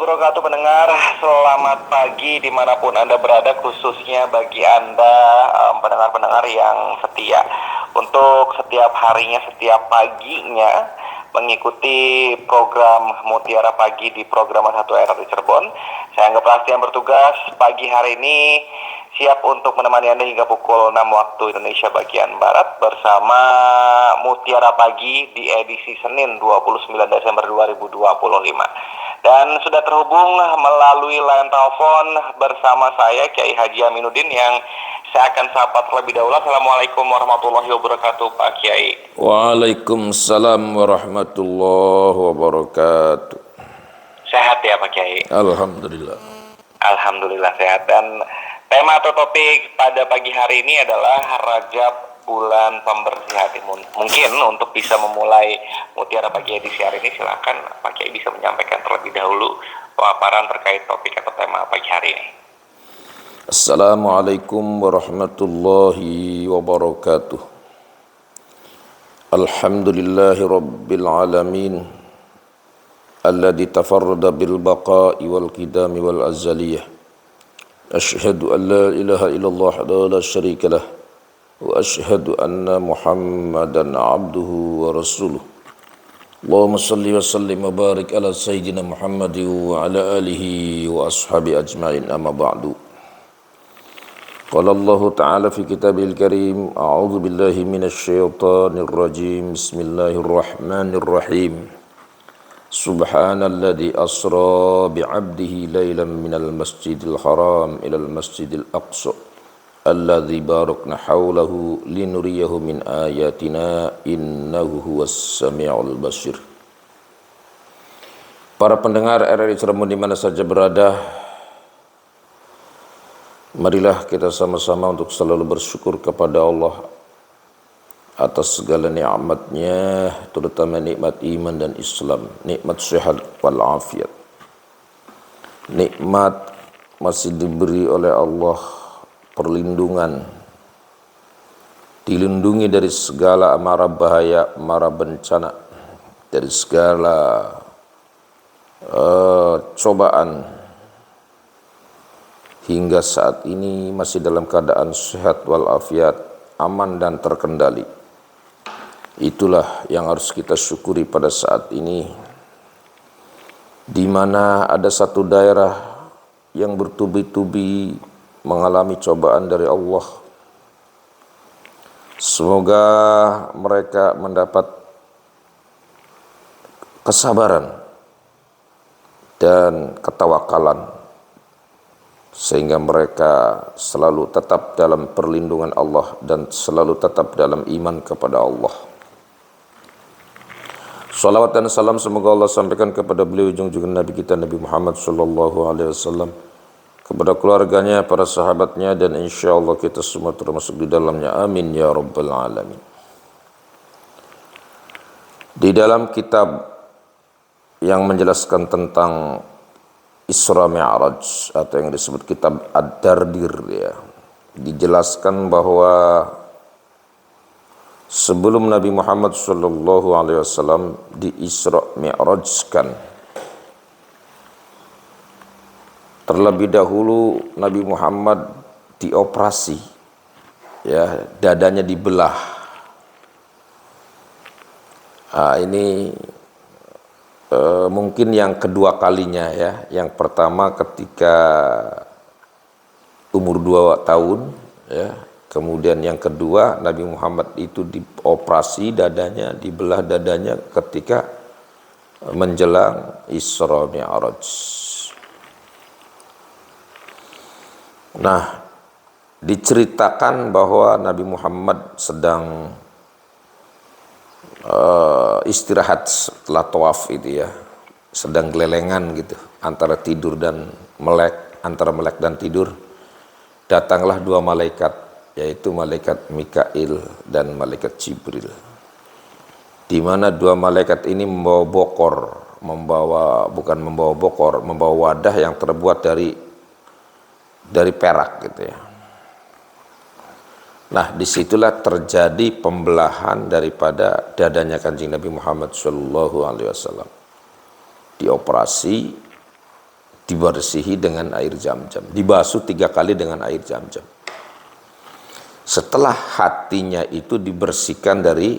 wabarakatuh pendengar. Selamat pagi dimanapun Anda berada, khususnya bagi Anda pendengar-pendengar yang setia. Untuk setiap harinya, setiap paginya mengikuti program Mutiara Pagi di program 1 RRI Cirebon. Saya Angga Prasti yang bertugas pagi hari ini siap untuk menemani Anda hingga pukul 6 waktu Indonesia bagian Barat bersama Mutiara Pagi di edisi Senin 29 Desember 2025. Dan sudah terhubung melalui line telepon bersama saya Kiai Haji Aminuddin yang saya akan sapa terlebih dahulu. Assalamualaikum warahmatullahi wabarakatuh Pak Kiai. Waalaikumsalam warahmatullahi wabarakatuh. Sehat ya Pak Kiai? Alhamdulillah. Alhamdulillah sehat. Dan tema atau topik pada pagi hari ini adalah Rajab, bulan pembersih hati. Mungkin untuk bisa memulai Mutiara Pagi edisi hari ini, silakan Pak Kiai bisa menyampaikan terlebih dahulu pemaparan terkait topik atau tema pagi hari ini. Assalamualaikum warahmatullahi wabarakatuh. Alhamdulillahi rabbil alamin alladzi tafarrada bil baqa'i wal qidami wal azaliyah. Ashhadu an la ilaha illallah wa la syarika lah wa ashhadu anna Muhammadan abduhu wa rasuluh. Allahumma salli wa sallim wa barik ala sayyidina Muhammad wa ala alihi wa ashabi ajma'in, amma ba'du. Qala Allah ta'ala fi kitabil karim, a'udzu billahi minasy syaithanir rajim. Bismillahirrahmanirrahim. Subhanalladzi asra bi'abdihi lailan minal masjidil haram ilal masjidil aqsa alladzi barakna haulahu linuriyahu min ayatina innahu huwas samiul basir. Para pendengar RRI Cirebon di mana saja berada, marilah kita sama-sama untuk selalu bersyukur kepada Allah atas segala nikmatnya, terutama nikmat iman dan Islam, nikmat sehat wal afiat, nikmat masih diberi oleh Allah perlindungan, dilindungi dari segala mara bahaya, mara bencana, dari segala cobaan, hingga saat ini masih dalam keadaan sehat walafiat, aman dan terkendali. Itulah yang harus kita syukuri pada saat ini, di mana ada satu daerah yang bertubi-tubi mengalami cobaan dari Allah. Semoga mereka mendapat kesabaran dan ketawakalan, sehingga mereka selalu tetap dalam perlindungan Allah dan selalu tetap dalam iman kepada Allah. Salawat dan salam semoga Allah sampaikan kepada beliau junjungan Nabi kita Nabi Muhammad sallallahu alaihi wasallam, kepada keluarganya, para sahabatnya, dan insya Allah kita semua termasuk di dalamnya. Amin ya rabbal alamin. Di dalam kitab yang menjelaskan tentang Isra Mi'raj atau yang disebut kitab Ad-Dardir, ya, dijelaskan bahwa sebelum Nabi Muhammad sallallahu alaihi wasallam di Isra Mi'rajkan, terlebih dahulu Nabi Muhammad dioperasi, ya, dadanya dibelah. Ini mungkin yang kedua kalinya, ya. Yang pertama ketika umur 2 tahun, ya. Kemudian yang kedua Nabi Muhammad itu dioperasi dadanya, dibelah dadanya ketika menjelang Isra Mi'raj. Nah, diceritakan bahwa Nabi Muhammad sedang istirahat setelah tawaf itu, ya, sedang gelelengan gitu, antara tidur dan melek, antara melek dan tidur. Datanglah 2 malaikat, yaitu malaikat Mikail dan malaikat Jibril, di mana 2 malaikat ini membawa bokor, membawa wadah yang terbuat dari perak gitu, ya. Nah, disitulah terjadi pembelahan daripada dadanya Kanjeng Nabi Muhammad SAW. Dioperasi dibersihi dengan air Zam-Zam, dibasuh 3 kali dengan air Zam-Zam. Setelah hatinya itu dibersihkan dari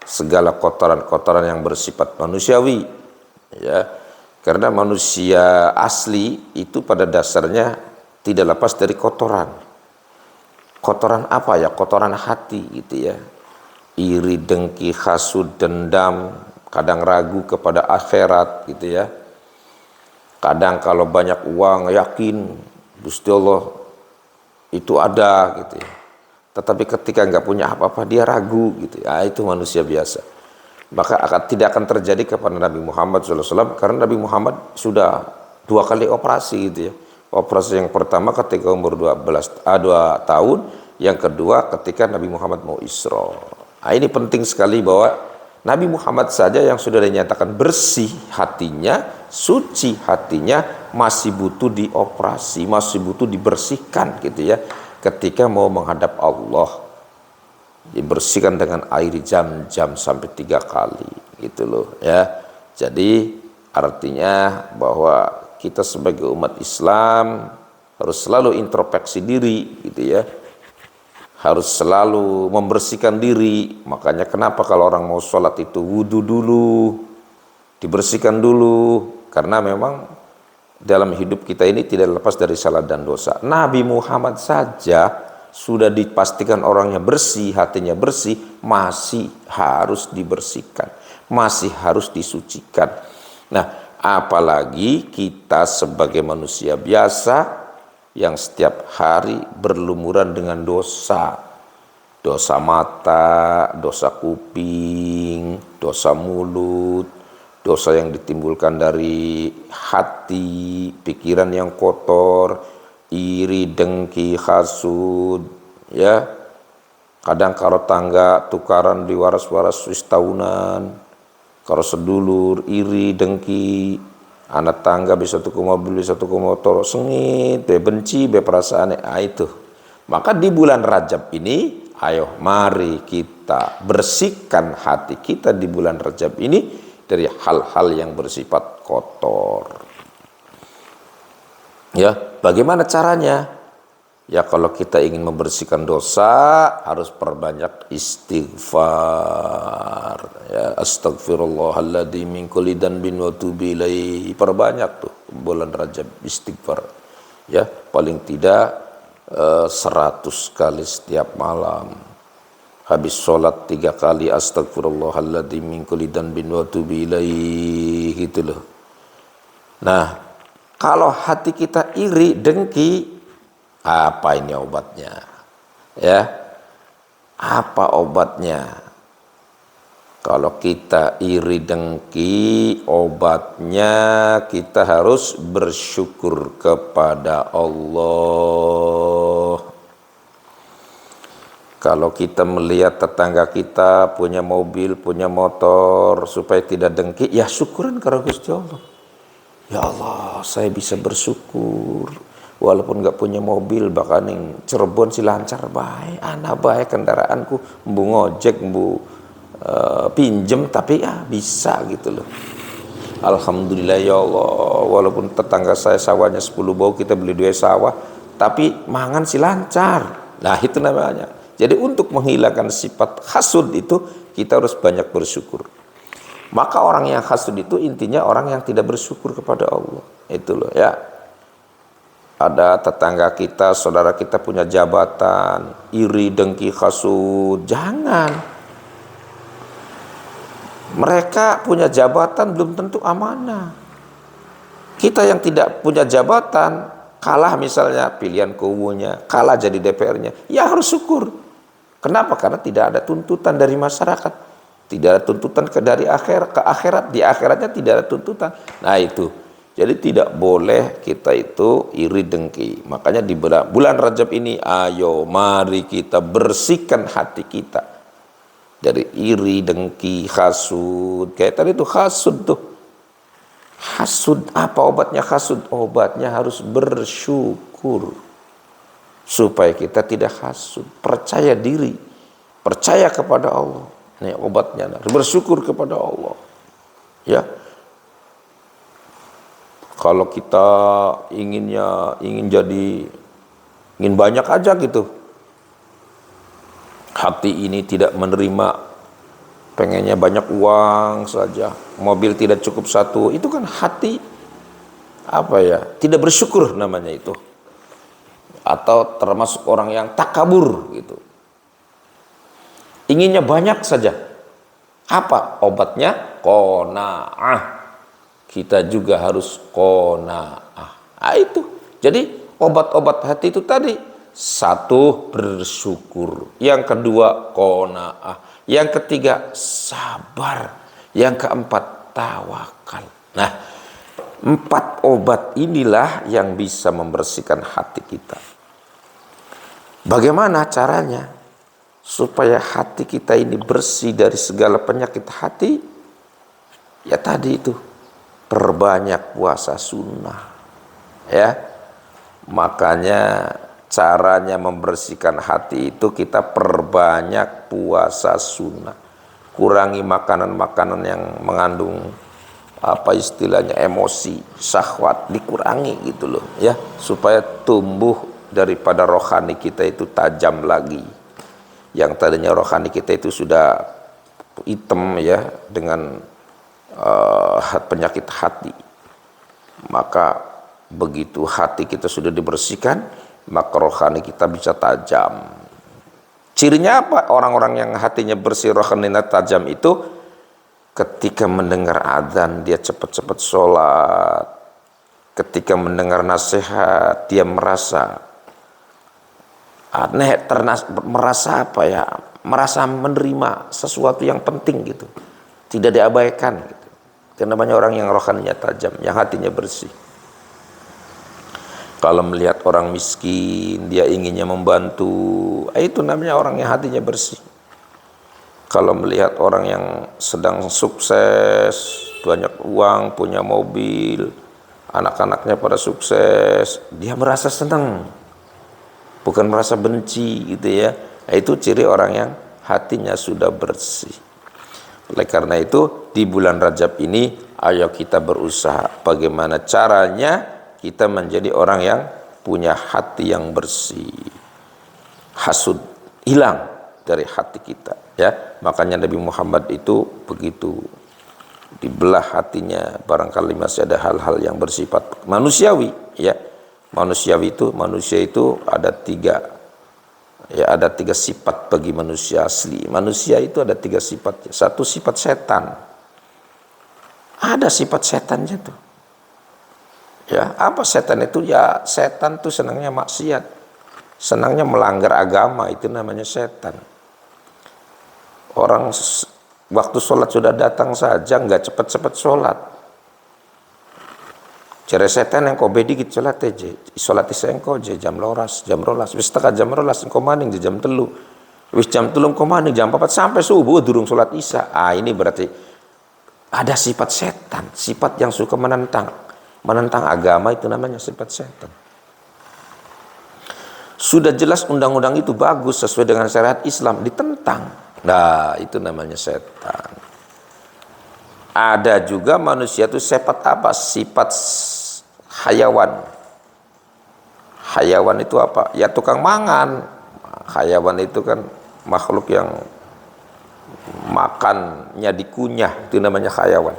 segala kotoran-kotoran yang bersifat manusiawi, ya, karena manusia asli itu pada dasarnya tidak lepas dari kotoran. Kotoran apa ya? Kotoran hati gitu ya. Iri, dengki, hasud, dendam, kadang ragu kepada akhirat gitu ya. Kadang kalau banyak uang yakin Gusti Allah itu ada gitu ya. Tetapi ketika nggak punya apa-apa dia ragu gitu ya. Itu manusia biasa. Maka tidak akan terjadi kepada Nabi Muhammad SAW karena Nabi Muhammad sudah 2 kali operasi gitu ya. Operasi yang pertama ketika umur 2 tahun, yang kedua ketika Nabi Muhammad mau Isra. Nah, ini penting sekali bahwa Nabi Muhammad saja yang sudah dinyatakan bersih hatinya, suci hatinya, masih butuh dioperasi, masih butuh dibersihkan gitu ya. Ketika mau menghadap Allah, dibersihkan dengan air Zam-Zam sampai 3 kali gitu loh ya. Jadi artinya bahwa kita sebagai umat Islam harus selalu introspeksi diri gitu ya, harus selalu membersihkan diri. Makanya kenapa kalau orang mau sholat itu wudhu dulu, dibersihkan dulu, karena memang dalam hidup kita ini tidak lepas dari salah dan dosa. Nabi Muhammad saja sudah dipastikan orangnya bersih, hatinya bersih, masih harus dibersihkan, masih harus disucikan. Nah, apalagi kita sebagai manusia biasa yang setiap hari berlumuran dengan dosa. Dosa mata, dosa kuping, dosa mulut, dosa yang ditimbulkan dari hati, pikiran yang kotor, iri, dengki, hasud, ya. Kadang karo tangga tukaran di waras-waras wis tahunan, karo sedulur iri, dengki, anak tangga bisa tuku mobil, bisa tuku motor, sengit, benci, perasaan itu. Maka di bulan Rajab ini, ayo mari kita bersihkan hati kita di bulan Rajab ini dari hal-hal yang bersifat kotor. Ya, bagaimana caranya? Ya, kalau kita ingin membersihkan dosa harus perbanyak istighfar. Ya, astagfirullahaladzim min kulli dhanbin wa tubi ilaihi. Perbanyak tuh bulan Rajab istighfar. Ya, paling tidak 100 kali setiap malam. Habis sholat 3 kali astagfirullahaladzim min kulli dhanbin wa tubi ilaihi, gitu loh. Nah, kalau hati kita iri, dengki, apa ini obatnya? Ya, apa obatnya? Kalau kita iri dengki, obatnya kita harus bersyukur kepada Allah. Kalau kita melihat tetangga kita punya mobil, punya motor, supaya tidak dengki, ya syukuran kepada Gusti Allah. Ya Allah, saya bisa bersyukur. Walaupun gak punya mobil, bahkan yang Cirebon si lancar baik, anak baik kendaraanku, mbu ngojek, mbu pinjem, tapi ya bisa gitu loh. Alhamdulillah ya Allah, walaupun tetangga saya sawahnya 10 bau, kita beli 2 sawah, tapi mangan si lancar. Nah itu namanya. Jadi untuk menghilangkan sifat hasud itu, kita harus banyak bersyukur. Maka orang yang hasud itu intinya orang yang tidak bersyukur kepada Allah. Itu loh ya. Ada tetangga kita, saudara kita punya jabatan, iri, dengki, hasud, jangan. Mereka punya jabatan belum tentu amanah. Kita yang tidak punya jabatan, kalah misalnya pilihan kubunya, kalah jadi DPR-nya, ya harus syukur. Kenapa? Karena tidak ada tuntutan dari masyarakat, tidak ada tuntutan dari akhirat, di akhiratnya tidak ada tuntutan. Nah itu. Jadi tidak boleh kita itu iri dengki. Makanya di bulan Rajab ini, ayo mari kita bersihkan hati kita dari iri, dengki, hasud. Kayak tadi itu hasud tuh. Hasud, apa obatnya hasud? Obatnya harus bersyukur. Supaya kita tidak hasud. Percaya diri. Percaya kepada Allah. Ini obatnya. Bersyukur kepada Allah. Ya. Kalau kita ingin banyak aja gitu, hati ini tidak menerima, pengennya banyak uang saja, mobil tidak cukup satu, itu kan hati tidak bersyukur namanya itu, atau termasuk orang yang takabur gitu, inginnya banyak saja. Apa obatnya? Qanaah. Kita juga harus qanaah. Itu jadi obat-obat hati itu tadi, satu bersyukur, yang kedua qanaah, yang ketiga sabar, yang keempat tawakal. Nah, 4 obat inilah yang bisa membersihkan hati kita. Bagaimana caranya supaya hati kita ini bersih dari segala penyakit hati? Ya tadi itu, perbanyak puasa sunnah. Ya, makanya caranya membersihkan hati itu kita perbanyak puasa sunnah. Kurangi makanan-makanan yang mengandung istilahnya emosi, syahwat, dikurangi gitu loh ya, supaya tumbuh daripada rohani kita itu tajam lagi. Yang tadinya rohani kita itu sudah hitam ya dengan penyakit hati, maka begitu hati kita sudah dibersihkan, maka rohani kita bisa tajam. Cirinya apa? Orang-orang yang hatinya bersih, rohaninya tajam itu ketika mendengar adzan dia cepat-cepat sholat, ketika mendengar nasihat dia merasa merasa menerima sesuatu yang penting gitu, tidak diabaikan gitu. Itu namanya orang yang rohaninya tajam, yang hatinya bersih. Kalau melihat orang miskin dia inginnya membantu, itu namanya orang yang hatinya bersih. Kalau melihat orang yang sedang sukses, banyak uang, punya mobil, anak-anaknya pada sukses, dia merasa senang, bukan merasa benci gitu ya. Itu ciri orang yang hatinya sudah bersih. Oleh karena itu di bulan Rajab ini ayo kita berusaha bagaimana caranya kita menjadi orang yang punya hati yang bersih. Hasud hilang dari hati kita ya. Makanya Nabi Muhammad itu begitu dibelah hatinya, barangkali masih ada hal-hal yang bersifat manusiawi ya. Manusia itu ada 3 ya, ada 3 sifat bagi manusia asli. Manusia itu ada 3 sifat. Satu sifat setan, ada sifat setannya tuh ya. Apa setan itu? Ya setan tuh senangnya maksiat, senangnya melanggar agama, itu namanya setan. Orang waktu sholat sudah datang saja nggak cepat-cepat sholat. Cere setan yang kau dikit sholat aja, sholat isengko aja jam rolas, wis teka jam rolas engkau maning di jam 3, wis jam 3 engkau maning jam 4 sampai subuh durung sholat isya. Ini berarti ada sifat setan, sifat yang suka menentang agama, itu namanya sifat setan. Sudah jelas undang-undang itu bagus sesuai dengan syariat Islam, ditentang. Nah, itu namanya setan. Ada juga manusia itu sifat apa? Sifat hayawan. Hayawan itu apa? Ya tukang mangan. Hayawan itu kan makhluk yang makannya dikunyah, itu namanya hayawan.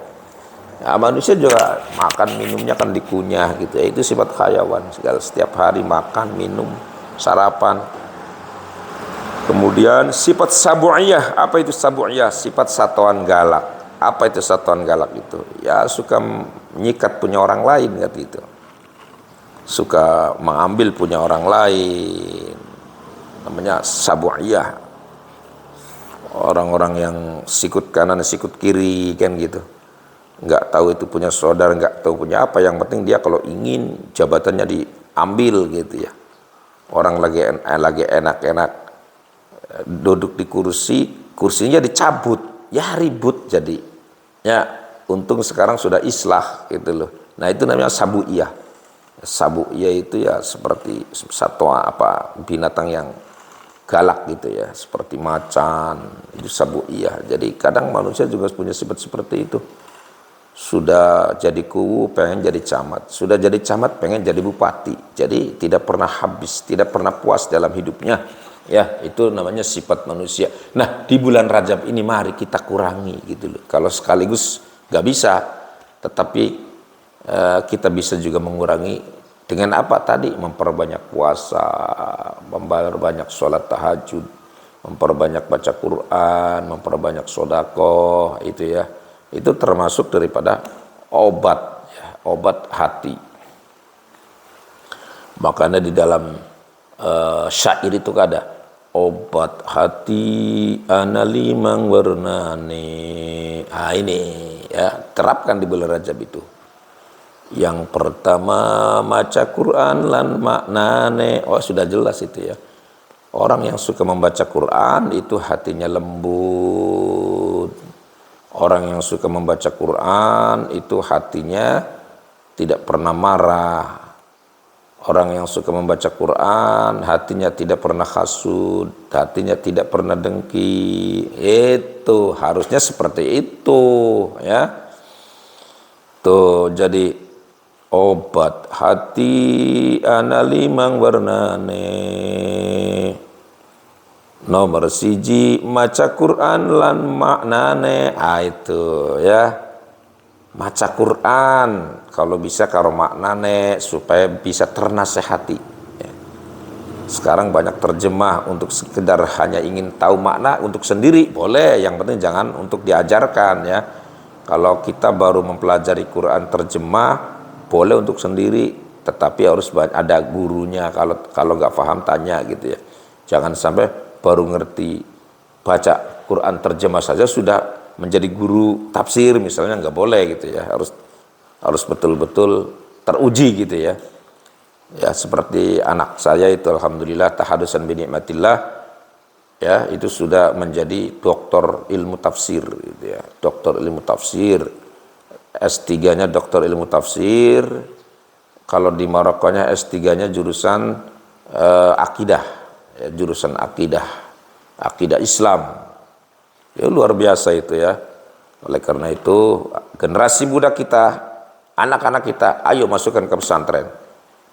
Nah, manusia juga makan minumnya kan dikunyah gitu ya, itu sifat hayawan. Segala setiap hari makan, minum, sarapan. Kemudian sifat sabu'iyah. Apa itu sabu'iyah? Sifat satuan galak. Apa itu satuan galak itu? Ya suka menyikat punya orang lain gitu. Suka mengambil punya orang lain. Namanya sabu'iyah. Orang-orang yang sikut kanan, sikut kiri kan gitu. Enggak tahu itu punya saudara, enggak tahu punya apa. Yang penting dia kalau ingin jabatannya diambil gitu ya. Orang lagi enak-enak duduk di kursinya dicabut, ya ribut jadi. Ya, untung sekarang sudah islah gitu loh. Nah, itu namanya sabu'iyah. Sabu'iyah itu ya seperti satwa binatang yang galak gitu ya, seperti macan, itu sabu'iyah. Jadi kadang manusia juga punya sifat seperti itu. Sudah jadi kuwu pengen jadi camat, sudah jadi camat pengen jadi bupati. Jadi tidak pernah habis, tidak pernah puas dalam hidupnya. Ya, itu namanya sifat manusia. Nah, di bulan Rajab ini mari kita kurangi gitu loh. Kalau sekaligus nggak bisa, tetapi kita bisa juga mengurangi dengan apa tadi? Memperbanyak puasa, memperbanyak sholat tahajud, memperbanyak baca Quran, memperbanyak sodako, itu ya. Itu termasuk daripada obat, ya, obat hati. Makanya di dalam syair itu ada obat hati ana limang warnane. Ah ini ya, terapkan di bulan Rajab itu. Yang pertama maca Quran lan maknane. Oh sudah jelas itu ya. Orang yang suka membaca Quran itu hatinya lembut. Orang yang suka membaca Quran itu hatinya tidak pernah marah. Orang yang suka membaca Quran hatinya tidak pernah hasud, hatinya tidak pernah dengki. Itu harusnya seperti itu ya. Tuh jadi obat hati ana limang warnane. Nomor siji maca Quran lan maknane. Itu ya, maca Quran kalau bisa karo maknane supaya bisa ternasehati ya. Sekarang banyak terjemah untuk sekedar hanya ingin tahu makna untuk sendiri boleh, yang penting jangan untuk diajarkan ya. Kalau kita baru mempelajari Quran terjemah boleh untuk sendiri, tetapi harus ada gurunya. Kalau nggak paham tanya gitu ya. Jangan sampai baru ngerti baca Quran terjemah saja sudah menjadi guru tafsir misalnya, nggak boleh gitu ya. Harus betul-betul teruji gitu ya. Ya seperti anak saya itu alhamdulillah tahadusan bi nikmatillah ya, itu sudah menjadi doktor ilmu tafsir gitu ya. Doktor ilmu tafsir. S3-nya doktor ilmu tafsir. Kalau di Marokonya S3-nya jurusan akidah, ya, jurusan akidah Islam. Ya luar biasa itu ya. Oleh karena itu generasi muda kita, anak-anak kita, ayo masukkan ke pesantren.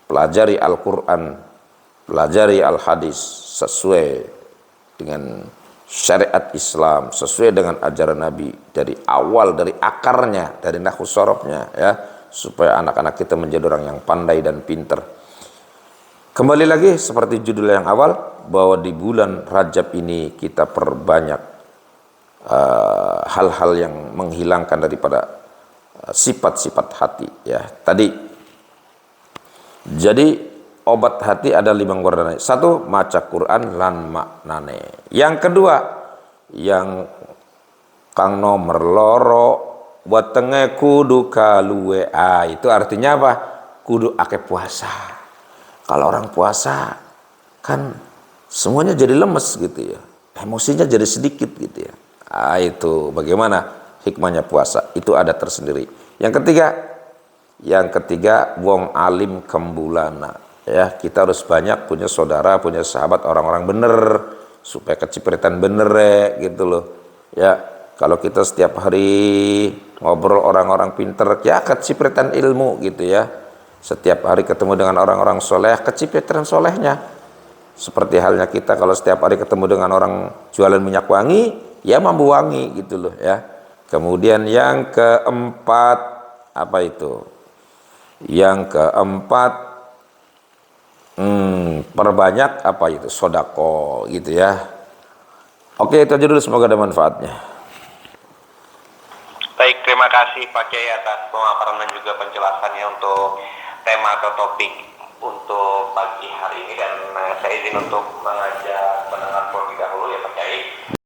Pelajari Al-Qur'an, pelajari Al-Hadis sesuai dengan syariat Islam, sesuai dengan ajaran Nabi dari awal, dari akarnya, dari nahwu sorofnya ya, supaya anak-anak kita menjadi orang yang pandai dan pinter. Kembali lagi seperti judul yang awal, bahwa di bulan Rajab ini kita perbanyak hal-hal yang menghilangkan daripada sifat-sifat hati ya. Tadi jadi obat hati ada 5 warna. 1, maca Quran lan maknane. Yang kedua, yang kang nomor loro wetenge kudu kaluwe. Itu artinya apa? Kudu ake puasa. Kalau orang puasa kan semuanya jadi lemes gitu ya. Emosinya jadi sedikit gitu ya. Itu bagaimana hikmahnya puasa? Itu ada tersendiri. Yang ketiga wong alim kembulana. Ya, kita harus banyak punya saudara, punya sahabat orang-orang bener supaya kecipritan bener gitu loh. Ya, kalau kita setiap hari ngobrol orang-orang pinter, ya kecipritan ilmu gitu ya. Setiap hari ketemu dengan orang-orang soleh, kecipritan solehnya. Seperti halnya kita kalau setiap hari ketemu dengan orang jualan minyak wangi, ya mampu wangi gitu loh ya. Kemudian yang keempat apa itu? Yang keempat perbanyak apa itu? Sodako gitu ya. Oke, itu aja dulu, semoga ada manfaatnya. Baik, terima kasih Pak Kiai atas pemaparan dan juga penjelasannya untuk tema atau topik untuk pagi hari ini, dan saya izin untuk mengajak pendengar terlebih dahulu ya Pak Kiai.